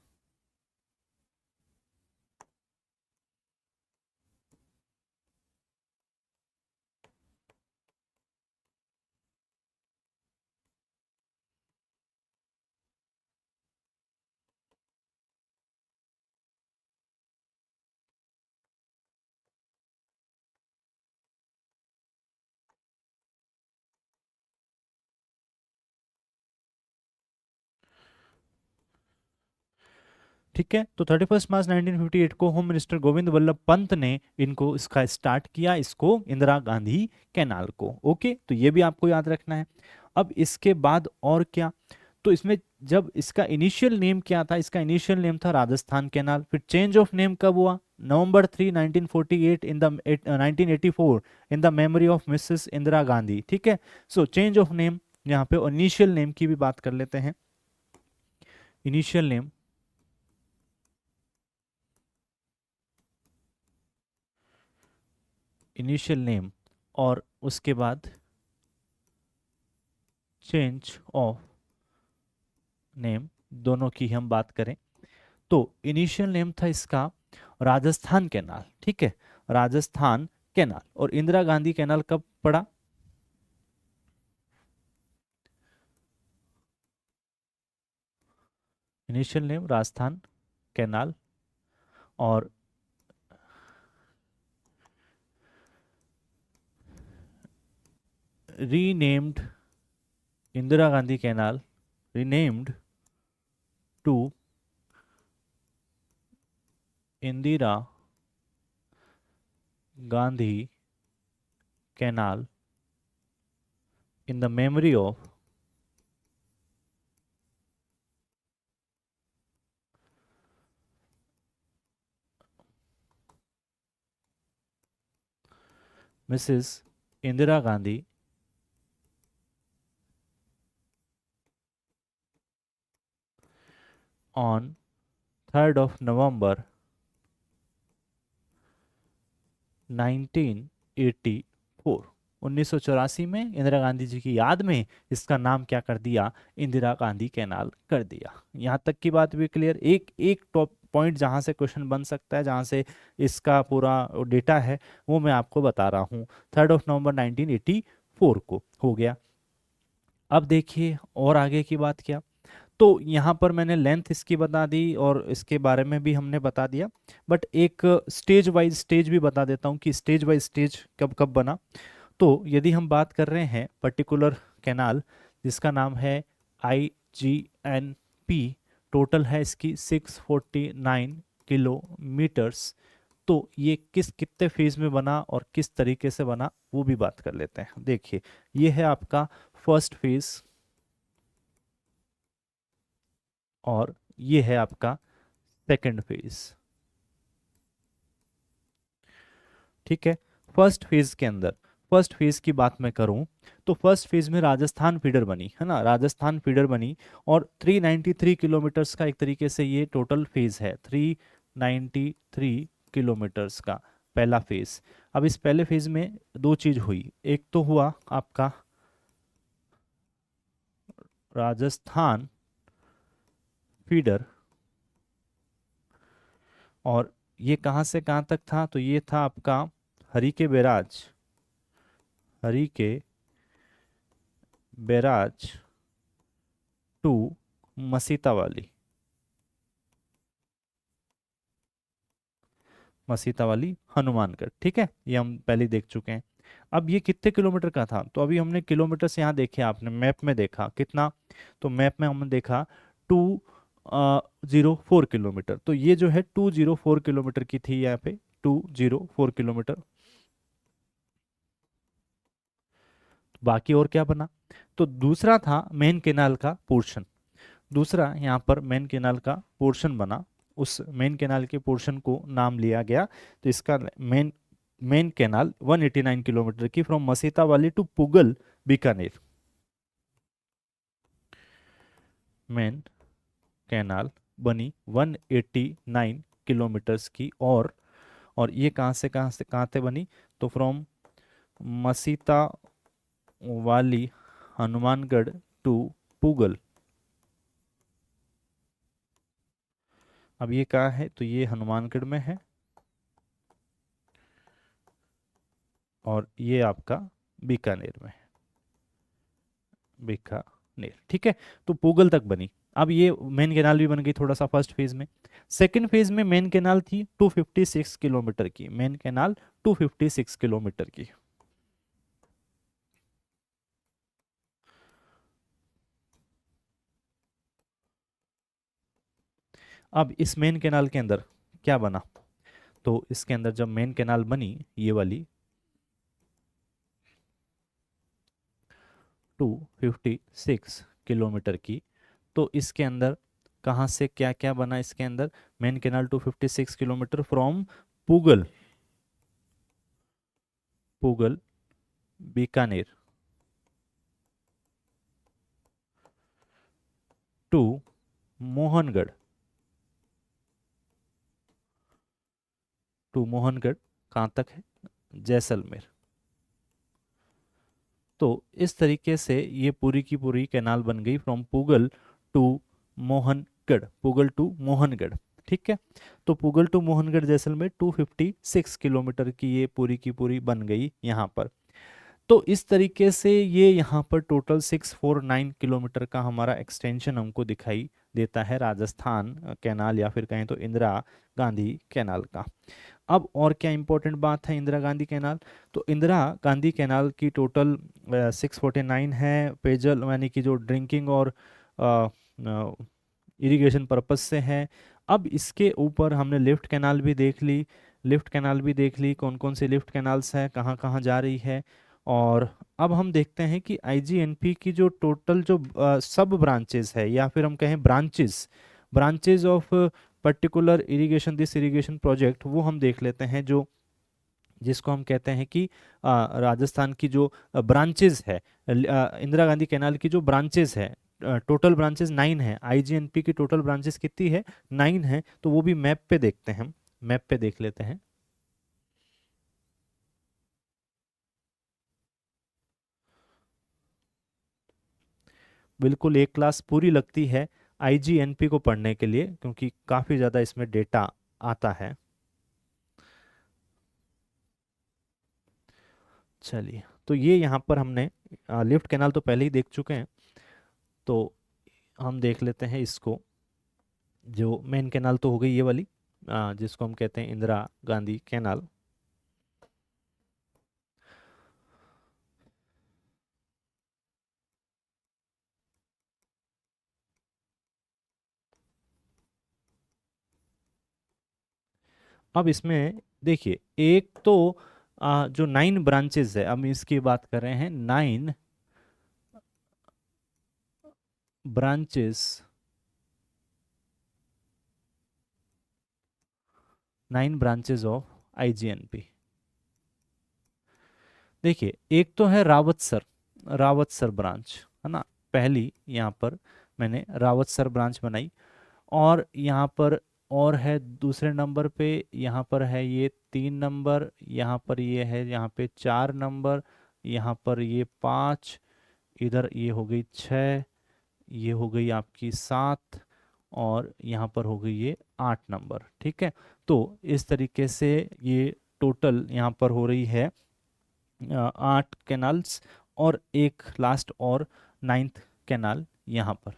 ठीक है, तो 31 मार्च 1958 को होम मिनिस्टर गोविंद वल्लभ पंत ने इनको इसका स्टार्ट किया, इसको इंदिरा गांधी कैनाल को। ओके, तो ये भी आपको याद रखना है। अब इसके बाद और क्या, तो इसमें जब इसका इनिशियल नेम क्या था, इसका इनिशियल नेम था राजस्थान कैनाल। फिर चेंज ऑफ नेम कब हुआ, November 3 1948 in the 1984 in the memory of Mrs Indira Gandhi, ठीक है। सो चेंज ऑफ नेम, यहाँ पे इनिशियल नेम की भी बात कर लेते हैं। इनिशियल नेम, इनिशियल नेम और उसके बाद चेंज ऑफ नेम, दोनों की हम बात करें तो इनिशियल नेम था इसका राजस्थान कैनाल, ठीक है, राजस्थान कैनाल। और इंदिरा गांधी कैनाल कब पड़ा, इनिशियल नेम राजस्थान कैनाल और renamed Indira Gandhi canal, renamed to Indira Gandhi canal in the memory of Mrs Indira Gandhi on 3rd of November 1984, 1984 में इंदिरा गांधी जी की याद में इसका नाम क्या कर दिया, इंदिरा गांधी कैनाल कर दिया। यहाँ तक की बात भी क्लियर। एक एक टॉप पॉइंट जहाँ से क्वेश्चन बन सकता है, जहाँ से इसका पूरा डेटा है वो मैं आपको बता रहा हूँ। 3rd of November 1984 को हो गया। अब देखिए और आगे की बात क्या, तो यहाँ पर मैंने लेंथ इसकी बता दी और इसके बारे में भी हमने बता दिया, बट एक स्टेज वाइज स्टेज भी बता देता हूँ कि स्टेज वाइज स्टेज कब कब बना। तो यदि हम बात कर रहे हैं पर्टिकुलर कैनाल जिसका नाम है IGNP, टोटल है इसकी 649 किलोमीटर्स, तो ये किस कितने फेज में बना और किस तरीके से बना वो भी बात कर लेते हैं। देखिए ये है आपका फर्स्ट फेज और ये है आपका सेकंड फेज। ठीक है। फर्स्ट फेज के अंदर, फर्स्ट फेज की बात मैं करूं तो फर्स्ट फेज में राजस्थान फीडर बनी है ना, राजस्थान फीडर बनी, और 393 किलोमीटर्स का एक तरीके से ये टोटल फेज है, 393 किलोमीटर्स का पहला फेज। अब इस पहले फेज में दो चीज हुई, एक तो हुआ आपका राजस्थान फीडर, और ये कहाँ से कहाँ तक था, तो ये था आपका हरी के बैराज, हरी के बैराज टू मसीता वाली, मसीता वाली हनुमानगढ़। ठीक है, ये हम पहले देख चुके हैं। अब ये कितने किलोमीटर का था, तो अभी हमने किलोमीटर से यहाँ देखे, आपने मैप में देखा कितना, तो मैप में हमने देखा 204 किलोमीटर, तो ये जो है 204 किलोमीटर की थी यहाँ पे, 204 किलोमीटर। बाकी और क्या बना, तो दूसरा था मेन केनाल का पोर्शन, दूसरा यहाँ पर मेन केनाल का पोर्शन बना, उस मेन केनाल के पोर्शन को नाम लिया गया। तो इसका मेन मेन केनाल 189 किलोमीटर की from Masitawali to Pugal Bikaner, main canal बनी 189 किलोमीटर्स की, और ये कहाँ से कहाँ तक बनी, तो from Masitawali Hanumangarh to पुगल। अब ये कहाँ है, तो ये हनुमानगढ़ में है, और ये आपका बीकानेर में है, बीकानेर। ठीक है, तो पुगल तक बनी। अब ये मेन कैनाल भी बन गई थोड़ा सा फर्स्ट फेज में। सेकंड फेज में मेन कैनाल थी 256 किलोमीटर की, मेन कैनाल 256 किलोमीटर की। अब इस मेन कैनाल के अंदर क्या बना, तो इसके अंदर जब मेन कैनाल बनी ये वाली 256 किलोमीटर की, तो इसके अंदर कहाँ से क्या क्या बना, इसके अंदर main canal 256 kilometre from Pugal, Pugal Bikaner to Mohangarh, to Mohangarh कहाँ तक है, जैसलमेर। तो इस तरीके से ये पूरी की पूरी कैनाल बन गई from Pugal to Mohangarh, Pugal to Mohangarh. ठीक है, तो पुगल टू मोहनगढ़ जैसलमेर 256 किलोमीटर की ये पूरी की पूरी बन गई यहाँ पर। तो इस तरीके से ये यहाँ पर टोटल 649 किलोमीटर का हमारा एक्सटेंशन हमको दिखाई देता है राजस्थान कैनाल, या फिर कहें तो इंदिरा गांधी कैनाल का। अब और क्या इंपॉर्टेंट बात है इंदिरा गांधी कैनाल, तो इंदिरा गांधी कैनाल की टोटल 649 है पेयजल, यानी कि जो ड्रिंकिंग और इरिगेशन पर्पस से है। अब इसके ऊपर हमने लिफ्ट कैनाल भी देख ली, लिफ्ट कैनाल भी देख ली, कौन कौन सी लिफ्ट कैनाल्स है, कहाँ कहाँ जा रही है। और अब हम देखते हैं कि आईजीएनपी की जो टोटल जो सब ब्रांचेस है, या फिर हम कहें branches, branches of particular irrigation, this irrigation project, वो हम देख लेते हैं, जो जिसको हम कहते हैं कि राजस्थान की जो ब्रांचेस है, इंदिरा गांधी कैनाल की जो ब्रांचेस है, टोटल ब्रांचेस 9 है, आईजीएनपी की टोटल ब्रांचेस कितनी है, 9 है। तो वो भी मैप पे देखते हैं, हम मैप पे देख लेते हैं। बिल्कुल एक क्लास पूरी लगती है आईजीएनपी को पढ़ने के लिए, क्योंकि काफ़ी ज़्यादा इसमें डेटा आता है। चलिए, तो ये यहाँ पर हमने लिफ्ट कैनाल तो पहले ही देख चुके हैं, तो हम देख लेते हैं इसको। जो मेन कैनाल तो हो गई ये वाली, जिसको हम कहते हैं इंदिरा गांधी कैनाल। अब इसमें देखिए, एक तो जो 9 ब्रांचेस है, हम इसकी बात कर रहे हैं, 9 ब्रांचेस, 9 ब्रांचेस ऑफ आईजीएनपी। देखिए एक तो है रावतसर, रावतसर ब्रांच, है ना। पहली यहाँ पर मैंने रावतसर ब्रांच बनाई, और यहाँ पर और है दूसरे नंबर पे, यहाँ पर है ये 3 नंबर, यहाँ पर ये है यहाँ पे 4 नंबर, यहाँ पर ये 5, इधर ये हो गई 6, ये हो गई आपकी 7, और यहाँ पर हो गई ये 8 नंबर। ठीक है, तो इस तरीके से ये टोटल यहाँ पर हो रही है 8 कैनाल्स, और एक लास्ट और 9th कैनाल यहाँ पर,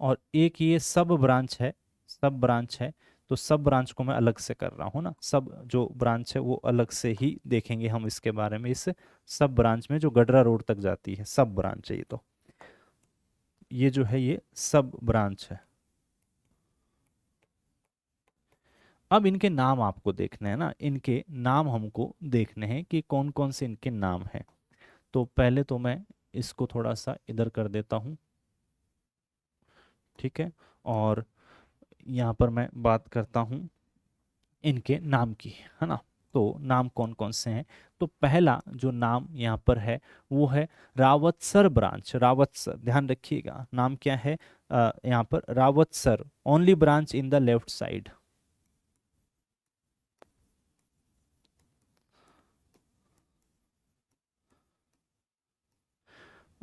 और एक ये सब ब्रांच है, सब ब्रांच है। तो सब ब्रांच को मैं अलग से कर रहा हूँ ना, सब जो ब्रांच है वो अलग से ही देखेंगे हम इसके बारे में। इस सब ब्रांच में जो गडरा रोड तक जाती है सब ब्रांच है ये, तो ये जो है ये सब ब्रांच है। अब इनके नाम आपको देखने हैं ना, इनके नाम हमको देखने हैं कि कौन कौन से इनके नाम हैं। तो पहले तो मैं इसको थोड़ा सा इधर कर देता हूँ, ठीक है। और यहाँ पर मैं बात करता हूँ इनके नाम की, है ना। तो नाम कौन कौन से हैं, तो पहला जो नाम यहाँ पर है वो है रावतसर ब्रांच। रावतसर, ध्यान रखिएगा नाम क्या है यहाँ पर, Rawatsar, only branch in the left side.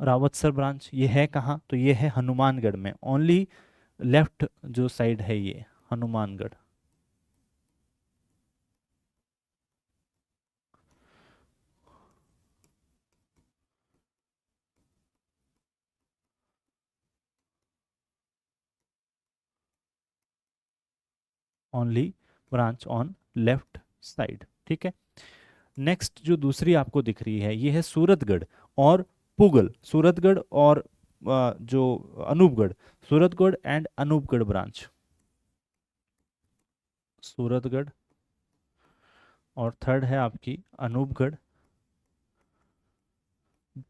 Rawatsar branch ये है कहाँ, तो ये है हनुमानगढ़ में, ओनली लेफ्ट जो साइड है ये Hanumangarh. Only branch on left side, ठीक है। नेक्स्ट जो दूसरी आपको दिख रही है ये है सूरतगढ़ और पुगल, सूरतगढ़ और जो अनूपगढ़, सूरतगढ़ एंड अनूपगढ़ ब्रांच। सूरतगढ़, और थर्ड है आपकी अनूपगढ़।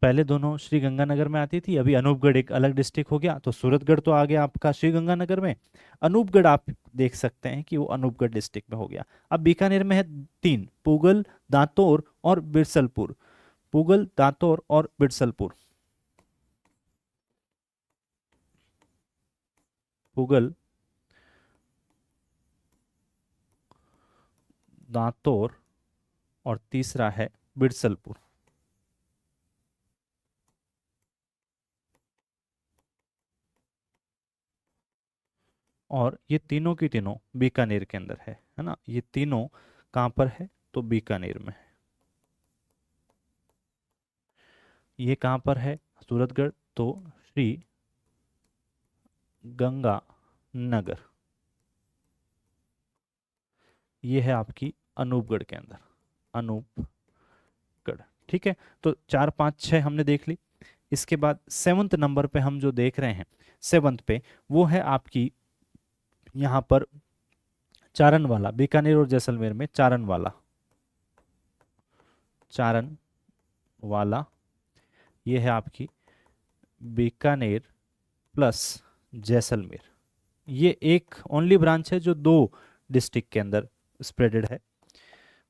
पहले दोनों श्री गंगानगर में आती थी, अभी अनूपगढ़ एक अलग डिस्ट्रिक्ट हो गया, तो सूरतगढ़ तो आ गया आपका श्री गंगानगर में, अनूपगढ़ आप देख सकते हैं कि वो अनूपगढ़ डिस्ट्रिक्ट में हो गया। अब बीकानेर में है 3, पुगल, दांतोर और बिरसलपुर। पुगल, दांतोर और बिरसलपुर। पुगल, दांतोर, और तीसरा है बिरसलपुर। और ये तीनों की तीनों बीकानेर के अंदर है ना। ये तीनों कहाँ पर है, तो बीकानेर में है। ये कहाँ पर है, सूरतगढ़, तो श्री गंगा नगर। ये है आपकी अनूपगढ़ के अंदर, अनूपगढ़। ठीक है, तो 4 5 6 हमने देख ली। इसके बाद 7th नंबर पे हम जो देख रहे हैं, 7th पे वो है आपकी यहाँ पर चारण वाला, बीकानेर और जैसलमेर में चारण वाला, चारण वाला। ये है आपकी बीकानेर प्लस जैसलमेर। ये एक ओनली ब्रांच है जो 2 डिस्ट्रिक्ट के अंदर स्प्रेडेड है।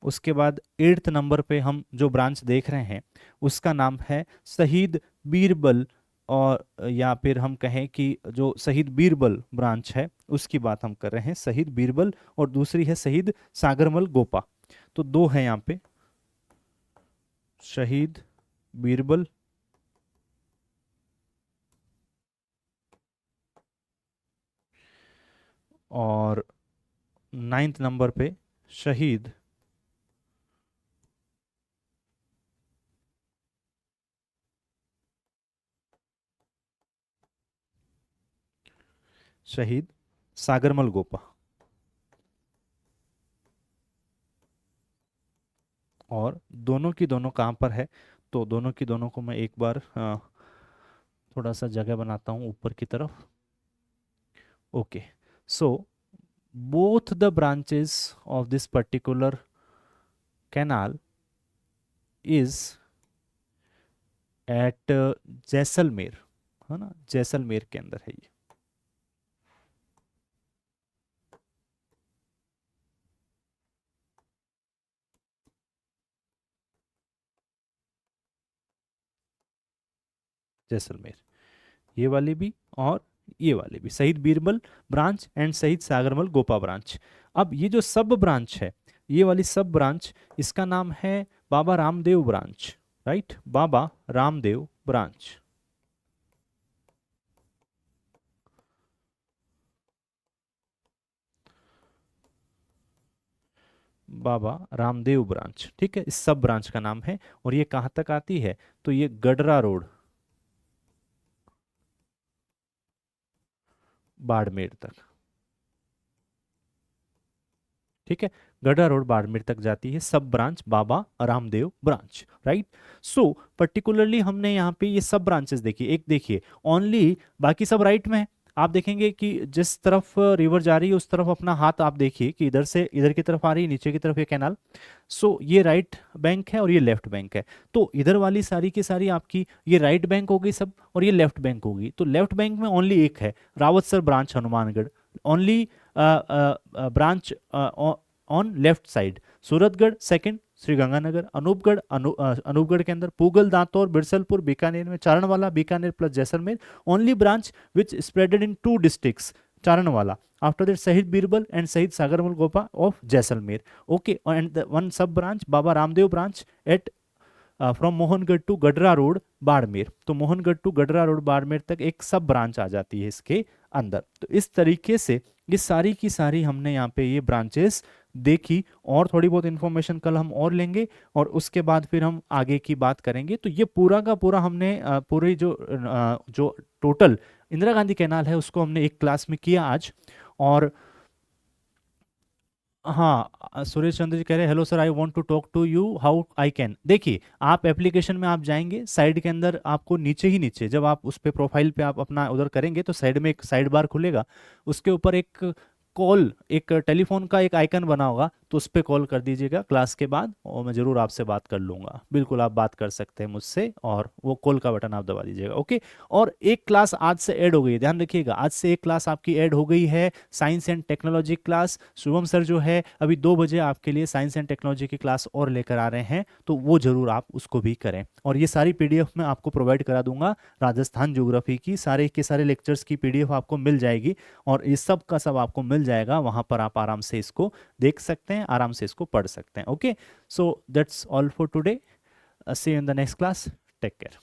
उसके बाद 8th नंबर पे हम जो ब्रांच देख रहे हैं उसका नाम है शहीद बीरबल, और या फिर हम कहें कि जो शहीद बीरबल ब्रांच है उसकी बात हम कर रहे हैं, शहीद बीरबल, और दूसरी है शहीद सागरमल गोपा। तो दो है यहाँ पे, शहीद बीरबल और 9th नंबर पे शहीद शहीद सागरमल गोपा। और दोनों की दोनों कहाँ पर है, तो दोनों की दोनों को मैं एक बार थोड़ा सा जगह बनाता हूँ ऊपर की तरफ। Okay, so both the branches of this particular canal is at Jaisalmer, है ना, जैसलमेर के अंदर है ये। जैसलमेर, ये वाली भी और ये वाली भी, शहीद Birbal branch and Shaheed Sagarmal Gopa branch. अब ये जो सब ब्रांच है, ये वाली सब ब्रांच, इसका नाम है बाबा रामदेव ब्रांच, राइट, बाबा रामदेव ब्रांच। बाबा रामदेव ब्रांच, ठीक है, इस सब ब्रांच का नाम है। और ये कहाँ तक आती है, तो ये गडरा रोड बाड़मेर तक, ठीक है, गडरा रोड बाड़मेर तक जाती है sub branch, Baba Ramdev branch, right. So particularly हमने यहाँ पे ये सब ब्रांचेस देखी, एक देखिए ओनली, बाकी सब राइट में है। आप देखेंगे कि जिस तरफ रिवर जा रही है उस तरफ अपना हाथ आप देखिए कि इधर से इधर की तरफ आ रही है, नीचे की तरफ ये कैनाल। सो ये राइट बैंक है और ये लेफ्ट बैंक है। तो इधर वाली सारी की सारी आपकी ये राइट बैंक हो गई सब, और ये लेफ्ट बैंक होगी। तो लेफ्ट बैंक में ओनली एक है, Rawatsar branch Hanumangarh, only branch on left side. Suratgarh second, Shri Ganganagar, Anupgarh Anupgarh के अंदर, पूगल, दांतौर, बिरसलपुर बीकानेर में, Charanwala Bikaner plus Jaisalmer, only branch which spreaded in 2 districts, Charanwala. After that Shaheed Birbal and Shaheed Sagarmal Gopa of Jaisalmer, okay. And one sub branch Baba Ramdev branch at from Mohangarh to Gadra road Barmer. तो Mohangarh to Gadra road Barmer तक एक सब branch आ जाती है इसके अंदर। तो इस तरीके से ये सारी की सारी हमने यहाँ पे ये ब्रांचेस देखी, और थोड़ी बहुत इंफॉर्मेशन कल हम और लेंगे और उसके बाद फिर हम आगे की बात करेंगे। तो ये पूरा का पूरा हमने पूरी जो टोटल इंदिरा गांधी कैनाल है उसको हमने एक क्लास में किया आज। और हाँ, सुरेश चंद्र जी कह रहे हैं hello sir, I want to talk to you, how I can. देखिए, आप एप्लीकेशन में आप जाएंगे, साइड के अंदर आपको नीचे ही नीचे जब आप उस पे प्रोफाइल पे आप अपना उधर करेंगे तो साइड में एक साइड बार खुलेगा, उसके ऊपर एक कॉल, एक टेलीफोन का एक आइकन बना होगा, तो उस पर कॉल कर दीजिएगा क्लास के बाद और मैं ज़रूर आपसे बात कर लूँगा। बिल्कुल आप बात कर सकते हैं मुझसे, और वो कॉल का बटन आप दबा दीजिएगा, ओके। और एक क्लास आज से ऐड हो गई है, ध्यान रखिएगा, आज से एक क्लास आपकी ऐड हो गई है, science and technology class. Shubham sir जो है अभी 2 बजे आपके लिए साइंस एंड टेक्नोलॉजी की क्लास और लेकर आ रहे हैं, तो वो ज़रूर आप उसको भी करें। और ये सारी पीडीएफ मैं आपको प्रोवाइड करा दूंगा, राजस्थान ज्योग्राफी की सारे के सारे लेक्चर्स की पीडीएफ आपको मिल जाएगी, और इस सब का सब आपको मिल जाएगा वहां पर, आप आराम से इसको देख सकते हैं, आराम से इसको पढ़ सकते हैं, okay. So that's all for today, see you in the next class, take care.